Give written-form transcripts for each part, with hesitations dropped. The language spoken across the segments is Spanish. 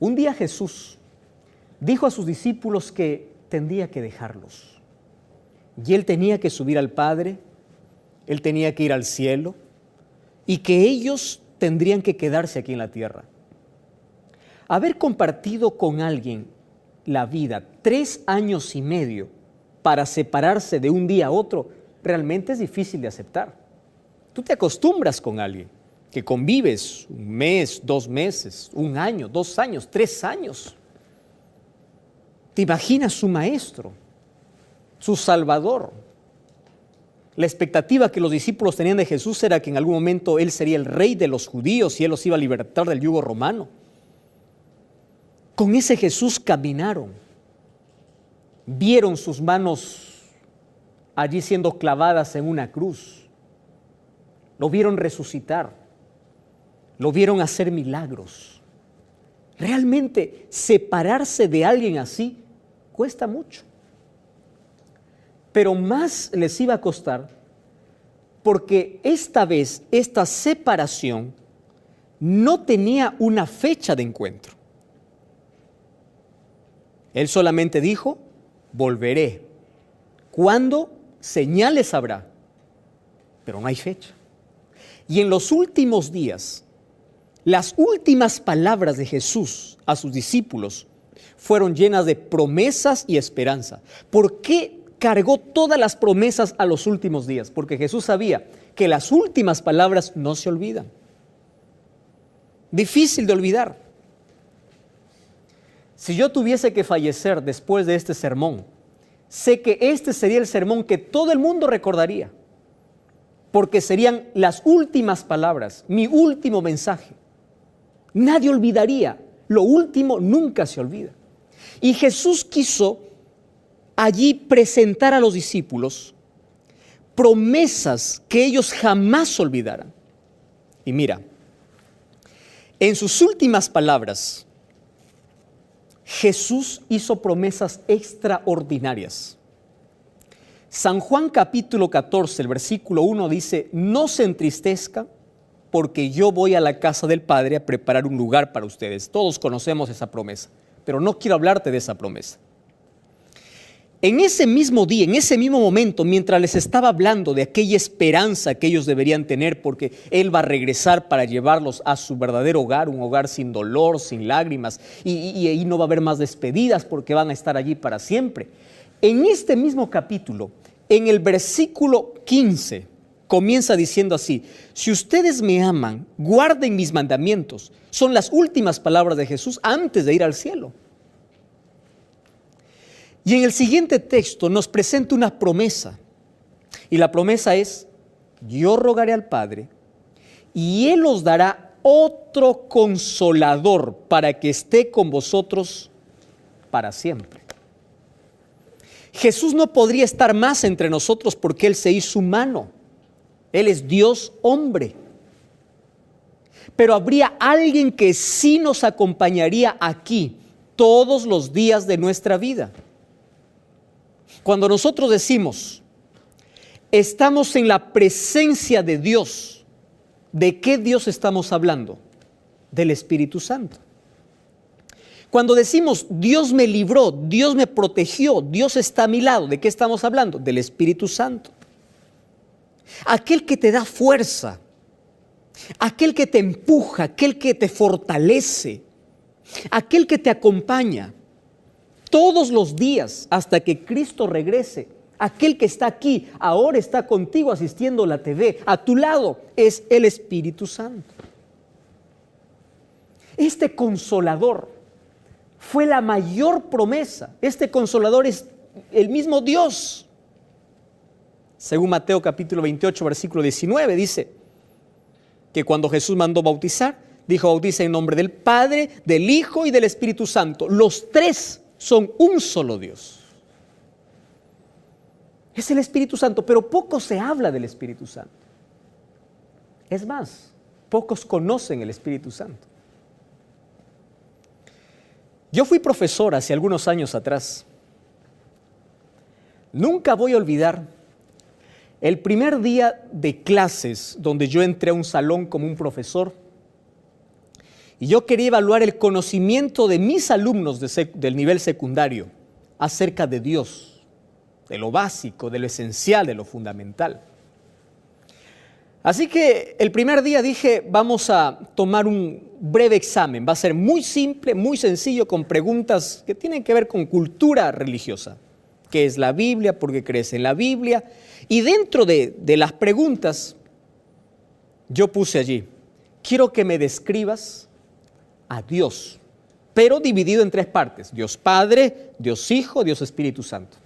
Un día Jesús dijo a sus discípulos que tendría que dejarlos. Y Él tenía que subir al Padre, Él tenía que ir al cielo, y que ellos tendrían que quedarse aquí en la tierra. Haber compartido con alguien la vida 3 años y medio para separarse de un día a otro, realmente es difícil de aceptar. Tú te acostumbras con alguien que convives 1 mes, 2 meses, 1 año, 2 años, 3 años. Te imaginas su maestro, su salvador. La expectativa que los discípulos tenían de Jesús era que en algún momento Él sería el rey de los judíos y Él los iba a libertar del yugo romano. Con ese Jesús caminaron, vieron sus manos allí siendo clavadas en una cruz, lo vieron resucitar, lo vieron hacer milagros. Realmente separarse de alguien así cuesta mucho. Pero más les iba a costar porque esta vez esta separación no tenía una fecha de encuentro. Él solamente dijo, volveré. ¿Cuándo? Señales habrá, pero no hay fecha. Y en los últimos días, las últimas palabras de Jesús a sus discípulos fueron llenas de promesas y esperanza. ¿Por qué cargó todas las promesas a los últimos días? Porque Jesús sabía que las últimas palabras no se olvidan. Difícil de olvidar. Si yo tuviese que fallecer después de este sermón, sé que este sería el sermón que todo el mundo recordaría, porque serían las últimas palabras, mi último mensaje. Nadie olvidaría, lo último nunca se olvida. Y Jesús quiso allí presentar a los discípulos promesas que ellos jamás olvidaran. Y mira, en sus últimas palabras, Jesús hizo promesas extraordinarias. San Juan capítulo 14, el versículo 1 dice, no se entristezca porque yo voy a la casa del Padre a preparar un lugar para ustedes. Todos conocemos esa promesa, pero no quiero hablarte de esa promesa. En ese mismo día, en ese mismo momento, mientras les estaba hablando de aquella esperanza que ellos deberían tener porque Él va a regresar para llevarlos a su verdadero hogar, un hogar sin dolor, sin lágrimas, y ahí no va a haber más despedidas porque van a estar allí para siempre. En este mismo capítulo, en el versículo 15, comienza diciendo así, si ustedes me aman, guarden mis mandamientos. Son las últimas palabras de Jesús antes de ir al cielo. Y en el siguiente texto nos presenta una promesa. Y la promesa es, yo rogaré al Padre y Él os dará otro consolador para que esté con vosotros para siempre. Jesús no podría estar más entre nosotros porque Él se hizo humano. Él es Dios hombre. Pero habría alguien que sí nos acompañaría aquí todos los días de nuestra vida. Cuando nosotros decimos, estamos en la presencia de Dios, ¿de qué Dios estamos hablando? Del Espíritu Santo. Cuando decimos, Dios me libró, Dios me protegió, Dios está a mi lado, ¿de qué estamos hablando? Del Espíritu Santo. Aquel que te da fuerza, aquel que te empuja, aquel que te fortalece, aquel que te acompaña todos los días hasta que Cristo regrese. Aquel que está aquí, ahora está contigo asistiendo a la TV, a tu lado es el Espíritu Santo. Este consolador fue la mayor promesa. Este consolador es el mismo Dios. Según Mateo capítulo 28, versículo 19, dice que cuando Jesús mandó bautizar, dijo, bautiza en nombre del Padre, del Hijo y del Espíritu Santo. Los tres son un solo Dios. Es el Espíritu Santo, pero poco se habla del Espíritu Santo. Es más, pocos conocen el Espíritu Santo. Yo fui profesor hace algunos años atrás. Nunca voy a olvidar el primer día de clases donde yo entré a un salón como un profesor Y yo quería evaluar el conocimiento de mis alumnos del nivel secundario acerca de Dios, de lo básico, de lo esencial, de lo fundamental. Así que el primer día dije, vamos a tomar un breve examen. Va a ser muy simple, muy sencillo, con preguntas que tienen que ver con cultura religiosa. ¿Qué es la Biblia? ¿Por qué crees en la Biblia? Y dentro de las preguntas, yo puse allí, quiero que me describas a Dios, pero dividido en tres partes: Dios Padre, Dios Hijo, Dios Espíritu Santo.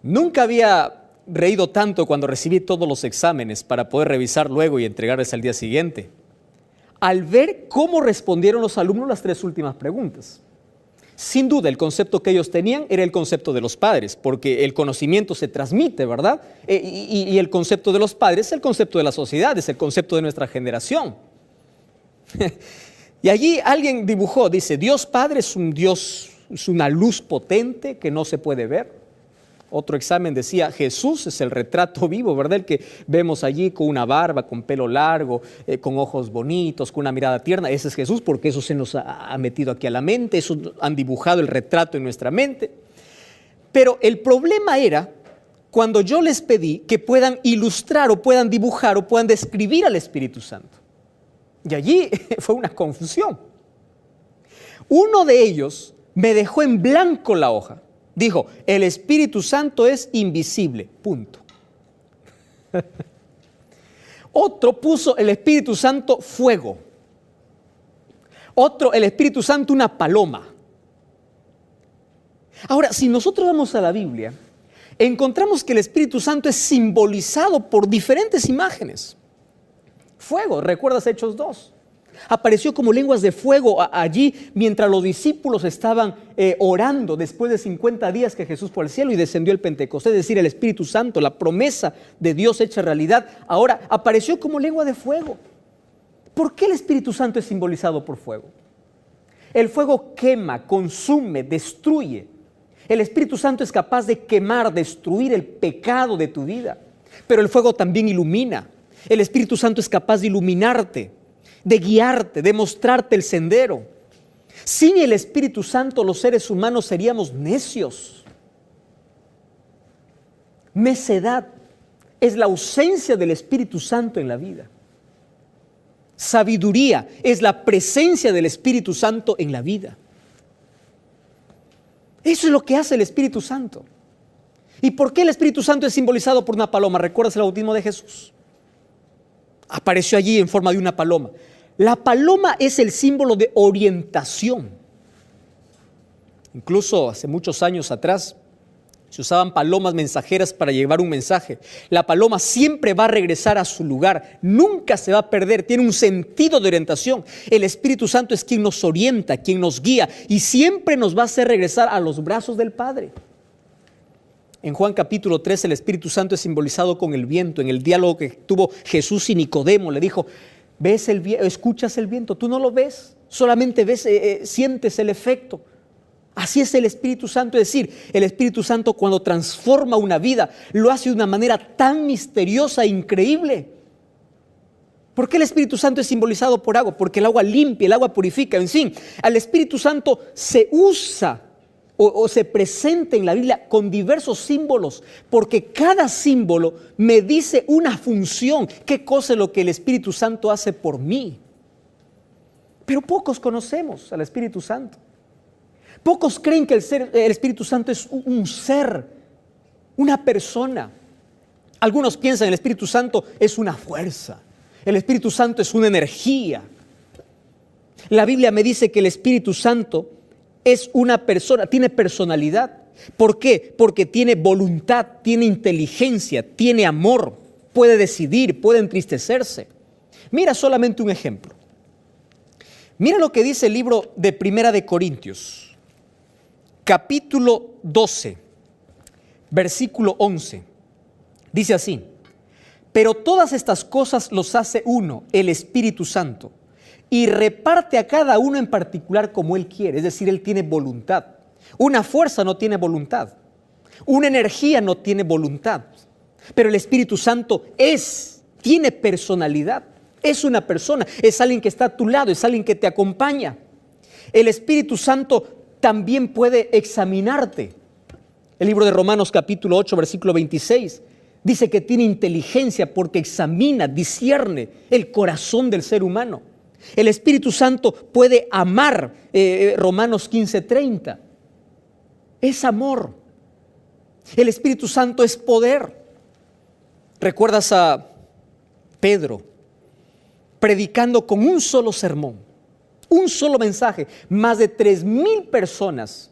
Nunca había reído tanto cuando recibí todos los exámenes para poder revisar luego y entregarles al día siguiente, al ver cómo respondieron los alumnos las tres últimas preguntas. Sin duda, el concepto que ellos tenían era el concepto de los padres, porque el conocimiento se transmite, ¿verdad? Y el concepto de los padres es el concepto de la sociedad, es el concepto de nuestra generación. Y allí alguien dibujó, dice, Dios Padre es un Dios, es una luz potente que no se puede ver. Otro examen decía, Jesús es el retrato vivo, ¿verdad? El que vemos allí con una barba, con pelo largo, con ojos bonitos, con una mirada tierna. Ese es Jesús, porque eso se nos ha metido aquí a la mente, eso han dibujado el retrato en nuestra mente. Pero el problema era cuando yo les pedí que puedan ilustrar o puedan dibujar o puedan describir al Espíritu Santo. Y allí fue una confusión. Uno de ellos me dejó en blanco la hoja. Dijo, el Espíritu Santo es invisible, punto. Otro puso el Espíritu Santo fuego. Otro, el Espíritu Santo una paloma. Ahora, si nosotros vamos a la Biblia, encontramos que el Espíritu Santo es simbolizado por diferentes imágenes. Fuego, ¿recuerdas Hechos 2? Apareció como lenguas de fuego allí mientras los discípulos estaban orando después de 50 días que Jesús fue al cielo y descendió el Pentecostés, es decir, el Espíritu Santo, la promesa de Dios hecha realidad. Ahora apareció como lengua de fuego. ¿Por qué el Espíritu Santo es simbolizado por fuego? El fuego quema, consume, destruye. El Espíritu Santo es capaz de quemar, destruir el pecado de tu vida, pero el fuego también ilumina. El Espíritu Santo es capaz de iluminarte, de guiarte, de mostrarte el sendero. Sin el Espíritu Santo los seres humanos seríamos necios. Necedad es la ausencia del Espíritu Santo en la vida. Sabiduría es la presencia del Espíritu Santo en la vida. Eso es lo que hace el Espíritu Santo. ¿Y por qué el Espíritu Santo es simbolizado por una paloma? ¿Recuerdas el bautismo de Jesús? Apareció allí en forma de una paloma. La paloma es el símbolo de orientación. Incluso hace muchos años atrás se usaban palomas mensajeras para llevar un mensaje. La paloma siempre va a regresar a su lugar, nunca se va a perder, tiene un sentido de orientación. El Espíritu Santo es quien nos orienta, quien nos guía y siempre nos va a hacer regresar a los brazos del Padre. En Juan capítulo 3 el Espíritu Santo es simbolizado con el viento. En el diálogo que tuvo Jesús y Nicodemo le dijo, ¿ves el viento? ¿Escuchas el viento? Tú no lo ves, solamente ves, sientes el efecto. Así es el Espíritu Santo, es decir, el Espíritu Santo cuando transforma una vida, lo hace de una manera tan misteriosa e increíble. ¿Por qué el Espíritu Santo es simbolizado por agua? Porque el agua limpia, el agua purifica, en fin, al Espíritu Santo se usa o se presenta en la Biblia con diversos símbolos, porque cada símbolo me dice una función, qué cosa es lo que el Espíritu Santo hace por mí. Pero pocos conocemos al Espíritu Santo. Pocos creen que el Espíritu Santo es un ser, una persona. Algunos piensan que el Espíritu Santo es una fuerza, el Espíritu Santo es una energía. La Biblia me dice que el Espíritu Santo es una persona, tiene personalidad. ¿Por qué? Porque tiene voluntad, tiene inteligencia, tiene amor, puede decidir, puede entristecerse. Mira solamente un ejemplo. Mira lo que dice el libro de Primera de Corintios. Capítulo 12, versículo 11, dice así, pero todas estas cosas los hace uno, el Espíritu Santo, y reparte a cada uno en particular como Él quiere, es decir, Él tiene voluntad. Una fuerza no tiene voluntad, una energía no tiene voluntad, pero el Espíritu Santo tiene personalidad. Es una persona, es alguien que está a tu lado, es alguien que te acompaña. El Espíritu Santo también puede examinarte. El libro de Romanos capítulo 8, versículo 26, dice que tiene inteligencia porque examina, discierne el corazón del ser humano. El Espíritu Santo puede amar, Romanos 15, 30. Es amor. El Espíritu Santo es poder. ¿Recuerdas a Pedro predicando con un solo sermón, un solo mensaje, más de 3,000 personas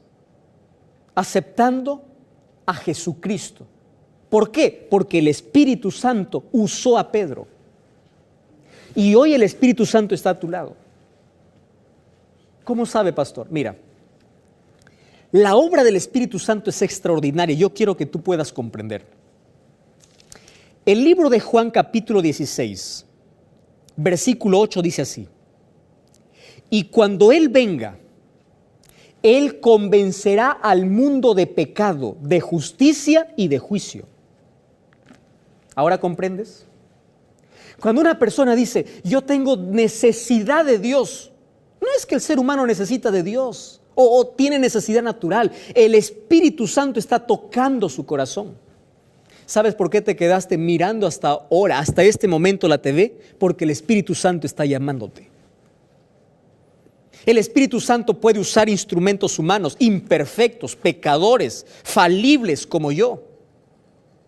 aceptando a Jesucristo? ¿Por qué? Porque el Espíritu Santo usó a Pedro. Y hoy el Espíritu Santo está a tu lado. ¿Cómo sabe, pastor? Mira, la obra del Espíritu Santo es extraordinaria. Yo quiero que tú puedas comprender. El libro de Juan capítulo 16, versículo 8 dice así: y cuando Él venga, Él convencerá al mundo de pecado, de justicia y de juicio. ¿Ahora comprendes? Cuando una persona dice, yo tengo necesidad de Dios, no es que el ser humano necesita de Dios o tiene necesidad natural. El Espíritu Santo está tocando su corazón. ¿Sabes por qué te quedaste mirando hasta ahora, hasta este momento la TV? Porque el Espíritu Santo está llamándote. El Espíritu Santo puede usar instrumentos humanos, imperfectos, pecadores, falibles como yo,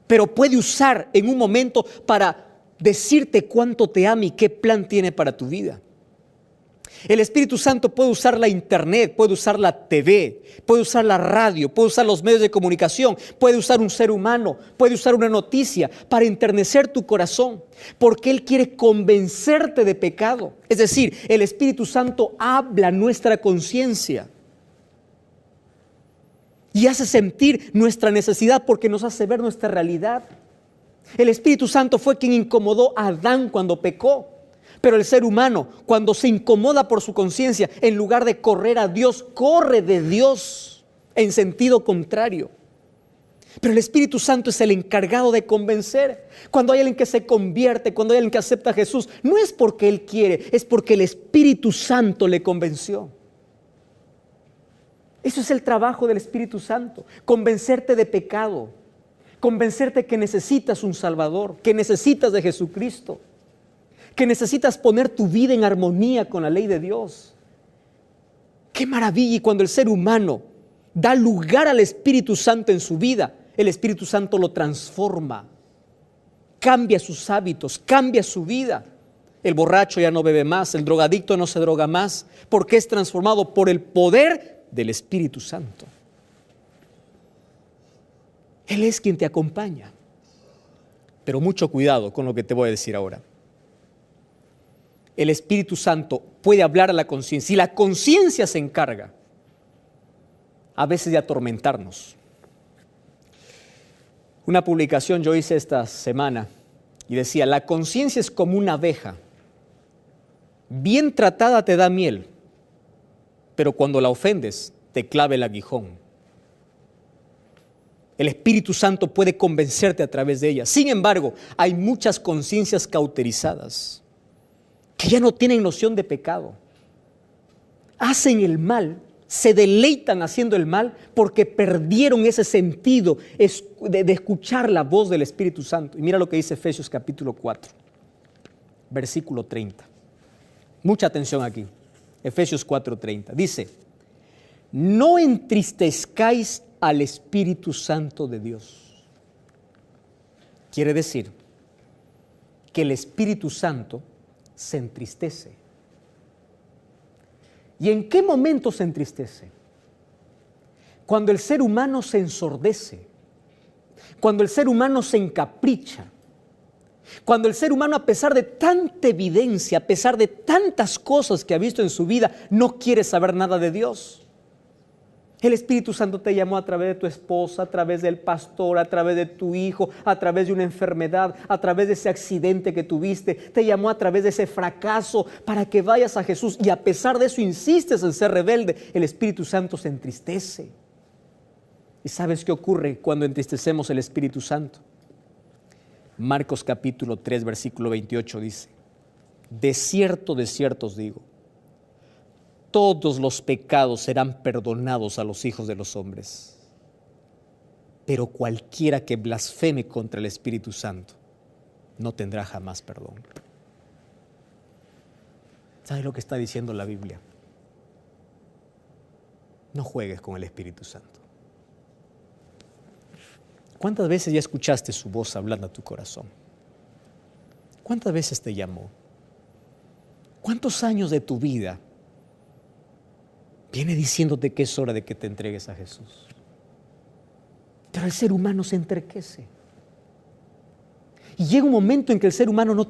pero puede usar en un momento para decirte cuánto te ama y qué plan tiene para tu vida. El Espíritu Santo puede usar la internet, puede usar la TV, puede usar la radio, puede usar los medios de comunicación, puede usar un ser humano, puede usar una noticia para enternecer tu corazón, porque Él quiere convencerte de pecado. Es decir, el Espíritu Santo habla nuestra conciencia y hace sentir nuestra necesidad porque nos hace ver nuestra realidad. El Espíritu Santo fue quien incomodó a Adán cuando pecó. Pero el ser humano, cuando se incomoda por su conciencia, en lugar de correr a Dios, corre de Dios en sentido contrario. Pero el Espíritu Santo es el encargado de convencer. Cuando hay alguien que se convierte, cuando hay alguien que acepta a Jesús, no es porque él quiere, es porque el Espíritu Santo le convenció. Eso es el trabajo del Espíritu Santo, convencerte de pecado, convencerte que necesitas un Salvador, que necesitas de Jesucristo, que necesitas poner tu vida en armonía con la ley de Dios. ¡Qué maravilla! Y cuando el ser humano da lugar al Espíritu Santo en su vida, el Espíritu Santo lo transforma, cambia sus hábitos, cambia su vida. El borracho ya no bebe más, el drogadicto no se droga más, porque es transformado por el poder del Espíritu Santo. Él es quien te acompaña. Pero mucho cuidado con lo que te voy a decir ahora. El Espíritu Santo puede hablar a la conciencia y la conciencia se encarga a veces de atormentarnos. Una publicación yo hice esta semana y decía, la conciencia es como una abeja, bien tratada te da miel, pero cuando la ofendes te clava el aguijón. El Espíritu Santo puede convencerte a través de ella. Sin embargo, hay muchas conciencias cauterizadas que ya no tienen noción de pecado. Hacen el mal, se deleitan haciendo el mal porque perdieron ese sentido de escuchar la voz del Espíritu Santo. Y mira lo que dice Efesios capítulo 4, versículo 30. Mucha atención aquí. Efesios 4:30. Dice, no entristezcáis al Espíritu Santo de Dios. Quiere decir que el Espíritu Santo se entristece. ¿Y en qué momento se entristece? Cuando el ser humano se ensordece, cuando el ser humano se encapricha, cuando el ser humano, a pesar de tanta evidencia, a pesar de tantas cosas que ha visto en su vida, no quiere saber nada de Dios. El Espíritu Santo te llamó a través de tu esposa, a través del pastor, a través de tu hijo, a través de una enfermedad, a través de ese accidente que tuviste. Te llamó a través de ese fracaso para que vayas a Jesús. Y a pesar de eso insistes en ser rebelde. El Espíritu Santo se entristece. ¿Y sabes qué ocurre cuando entristecemos el Espíritu Santo? Marcos capítulo 3, versículo 28 dice, de cierto os digo, todos los pecados serán perdonados a los hijos de los hombres. Pero cualquiera que blasfeme contra el Espíritu Santo no tendrá jamás perdón. ¿Sabe lo que está diciendo la Biblia? No juegues con el Espíritu Santo. ¿Cuántas veces ya escuchaste su voz hablando a tu corazón? ¿Cuántas veces te llamó? ¿Cuántos años de tu vida viene diciéndote que es hora de que te entregues a Jesús? Pero el ser humano se enterquece. Y llega un momento en que el ser humano no tiene